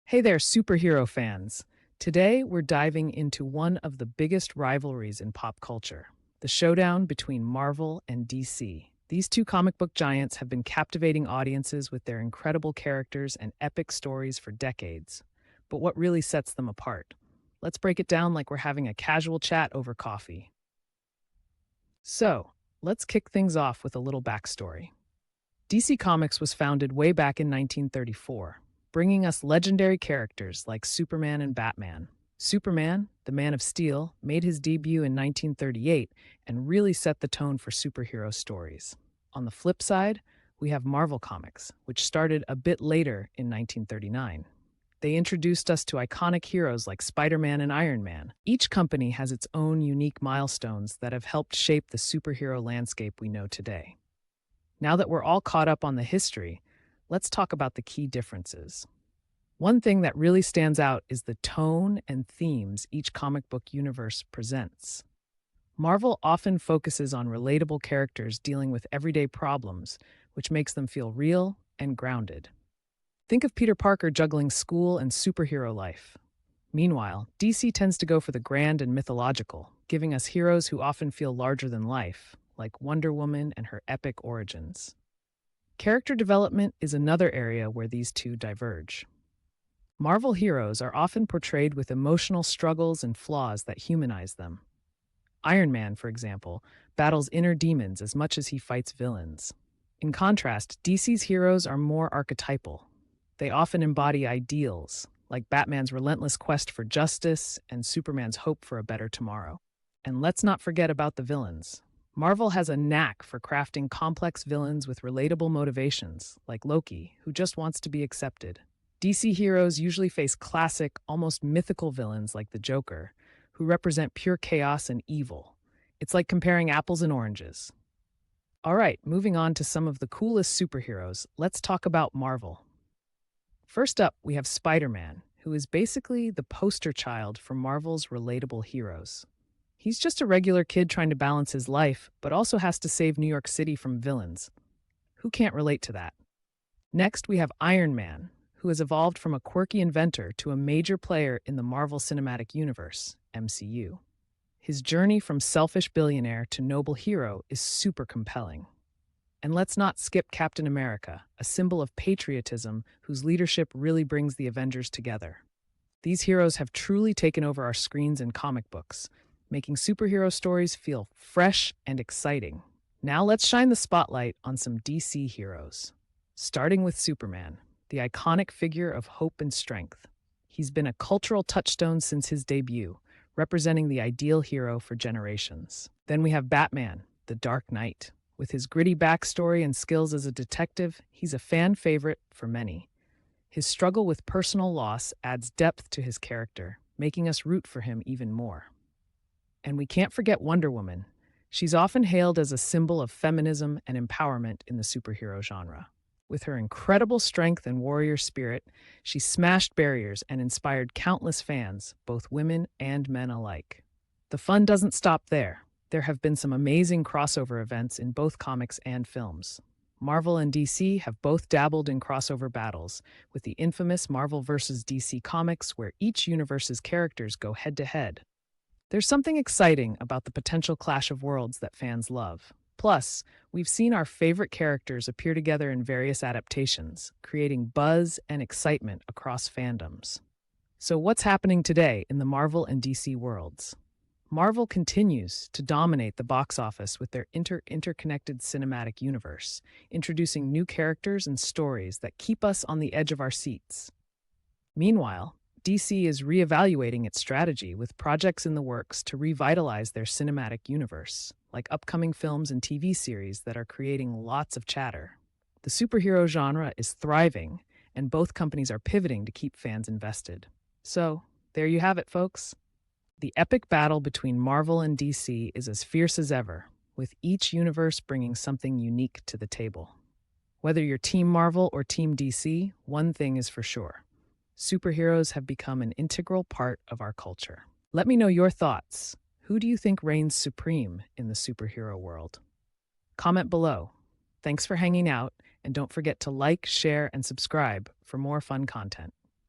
Hey there, superhero fans. Today, we're diving into one of the biggest rivalries in pop culture, the showdown between Marvel and DC. These two comic book giants have been captivating audiences with their incredible characters and epic stories for decades. But what really sets them apart? Let's break it down like we're having a casual chat over coffee. So, let's kick things off with a little backstory. DC Comics was founded way back in 1934, bringing us legendary characters like Superman and Batman. Superman, the Man of Steel, made his debut in 1938 and really set the tone for superhero stories. On the flip side, we have Marvel Comics, which started a bit later in 1939. They introduced us to iconic heroes like Spider-Man and Iron Man. Each company has its own unique milestones that have helped shape the superhero landscape we know today. Now that we're all caught up on the history, let's talk about the key differences. One thing that really stands out is the tone and themes each comic book universe presents. Marvel often focuses on relatable characters dealing with everyday problems, which makes them feel real and grounded. Think of Peter Parker juggling school and superhero life. Meanwhile, DC tends to go for the grand and mythological, giving us heroes who often feel larger than life, like Wonder Woman and her epic origins. Character development is another area where these two diverge. Marvel heroes are often portrayed with emotional struggles and flaws that humanize them. Iron Man, for example, battles inner demons as much as he fights villains. In contrast, DC's heroes are more archetypal. They often embody ideals, like Batman's relentless quest for justice and Superman's hope for a better tomorrow. And let's not forget about the villains. Marvel has a knack for crafting complex villains with relatable motivations, like Loki, who just wants to be accepted. DC heroes usually face classic, almost mythical villains like the Joker, who represent pure chaos and evil. It's like comparing apples and oranges. All right, moving on to some of the coolest superheroes, let's talk about Marvel. First up, we have Spider-Man, who is basically the poster child for Marvel's relatable heroes. He's just a regular kid trying to balance his life, but also has to save New York City from villains. Who can't relate to that? Next, we have Iron Man, who has evolved from a quirky inventor to a major player in the Marvel Cinematic Universe, MCU. His journey from selfish billionaire to noble hero is super compelling. And let's not skip Captain America, a symbol of patriotism whose leadership really brings the Avengers together. These heroes have truly taken over our screens and comic books, making superhero stories feel fresh and exciting. Now let's shine the spotlight on some DC heroes. Starting with Superman, the iconic figure of hope and strength. He's been a cultural touchstone since his debut, representing the ideal hero for generations. Then we have Batman, the Dark Knight. With his gritty backstory and skills as a detective, he's a fan favorite for many. His struggle with personal loss adds depth to his character, making us root for him even more. And we can't forget Wonder Woman. She's often hailed as a symbol of feminism and empowerment in the superhero genre. With her incredible strength and warrior spirit, she smashed barriers and inspired countless fans, both women and men alike. The fun doesn't stop there. There have been some amazing crossover events in both comics and films. Marvel and DC have both dabbled in crossover battles, with the infamous Marvel vs. DC comics where each universe's characters go head-to-head. There's something exciting about the potential clash of worlds that fans love. Plus, we've seen our favorite characters appear together in various adaptations, creating buzz and excitement across fandoms. So what's happening today in the Marvel and DC worlds? Marvel continues to dominate the box office with their interconnected cinematic universe, introducing new characters and stories that keep us on the edge of our seats. Meanwhile, DC is reevaluating its strategy with projects in the works to revitalize their cinematic universe, like upcoming films and TV series that are creating lots of chatter. The superhero genre is thriving, and both companies are pivoting to keep fans invested. So, there you have it, folks. The epic battle between Marvel and DC is as fierce as ever, with each universe bringing something unique to the table. Whether you're Team Marvel or Team DC, one thing is for sure. Superheroes have become an integral part of our culture. Let me know your thoughts. Who do you think reigns supreme in the superhero world? Comment below. Thanks for hanging out, and don't forget to like, share, and subscribe for more fun content.